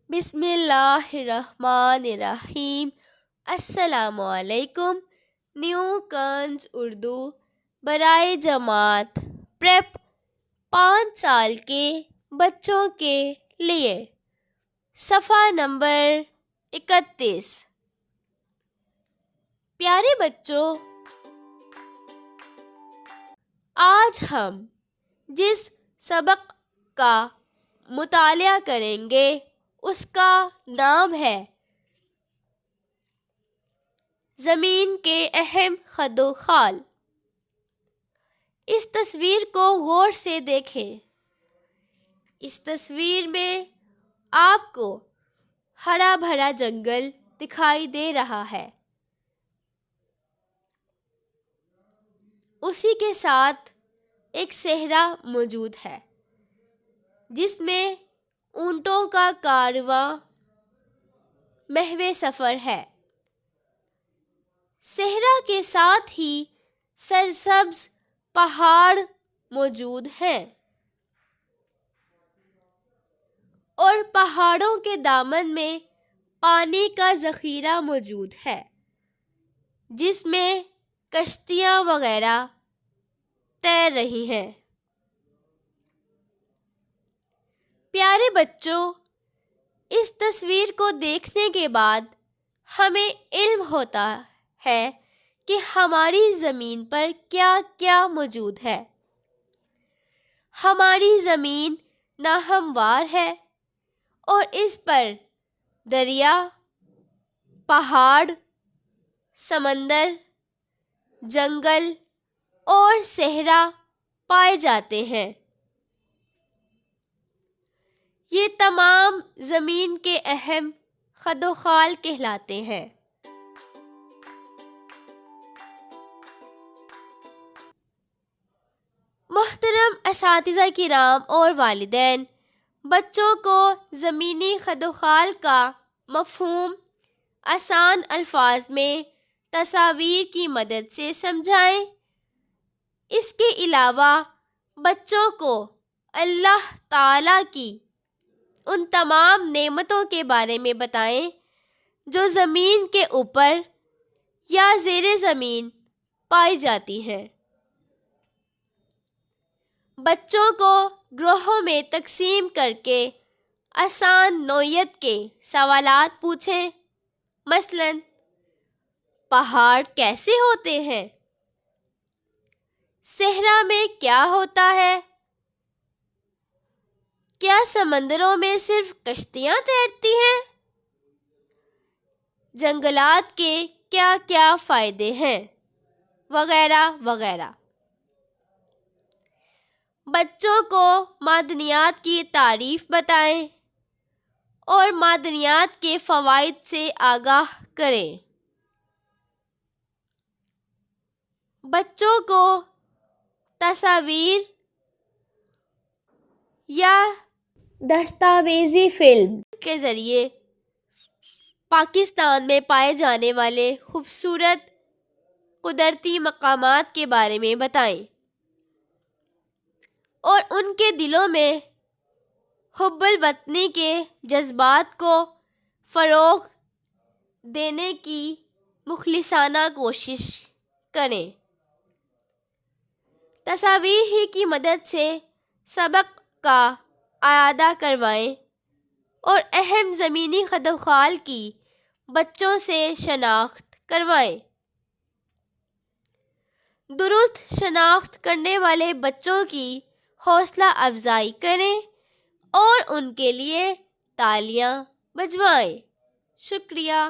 بسم اللہ الرحمن الرحیم۔ السلام علیکم۔ نیو کنز اردو برائے جماعت پریپ 5 سال کے بچوں کے لیے، صفحہ نمبر 31۔ پیارے بچوں، آج ہم جس سبق کا مطالعہ کریں گے اس کا نام ہے زمین کے اہم خد و خال۔ اس تصویر کو غور سے دیکھیں۔ اس تصویر میں آپ کو ہرا بھرا جنگل دکھائی دے رہا ہے۔ اسی کے ساتھ ایک صحرا موجود ہے جس میں اونٹوں کا کارواں محو سفر ہے۔ صحرا کے ساتھ ہی سرسبز پہاڑ موجود ہیں اور پہاڑوں کے دامن میں پانی کا ذخیرہ موجود ہے جس میں کشتیاں وغیرہ تیر رہی ہیں۔ پیارے بچوں، اس تصویر کو دیکھنے کے بعد ہمیں علم ہوتا ہے کہ ہماری زمین پر کیا کیا موجود ہے۔ ہماری زمین ناہموار ہے اور اس پر دریا، پہاڑ، سمندر، جنگل اور صحرا پائے جاتے ہیں۔ یہ تمام زمین کے اہم خد و خال کہلاتے ہیں۔ محترم اساتذہ کرام اور والدین، بچوں کو زمینی خد و خال کا مفہوم آسان الفاظ میں تصاویر کی مدد سے سمجھائیں۔ اس کے علاوہ بچوں کو اللہ تعالیٰ کی ان تمام نعمتوں کے بارے میں بتائیں جو زمین کے اوپر یا زیر زمین پائی جاتی ہیں۔ بچوں کو گروہوں میں تقسیم کر کے آسان نوعیت کے سوالات پوچھیں، مثلاً پہاڑ کیسے ہوتے ہیں؟ صحرا میں کیا ہوتا ہے؟ کیا سمندروں میں صرف کشتیاں تیرتی ہیں؟ جنگلات کے کیا کیا فائدے ہیں؟ وغیرہ وغیرہ۔ بچوں کو معدنیات کی تعریف بتائیں اور معدنیات کے فوائد سے آگاہ کریں۔ بچوں کو تصاویر یا دستاویزی فلم کے ذریعے پاکستان میں پائے جانے والے خوبصورت قدرتی مقامات کے بارے میں بتائیں اور ان کے دلوں میں حب الوطنی کے جذبات کو فروغ دینے کی مخلصانہ کوشش کریں۔ تصاویر ہی کی مدد سے سبق کا اعادہ کروائیں اور اہم زمینی خد و خال کی بچوں سے شناخت کروائیں۔ درست شناخت کرنے والے بچوں کی حوصلہ افزائی کریں اور ان کے لیے تالیاں بجوائیں۔ شکریہ۔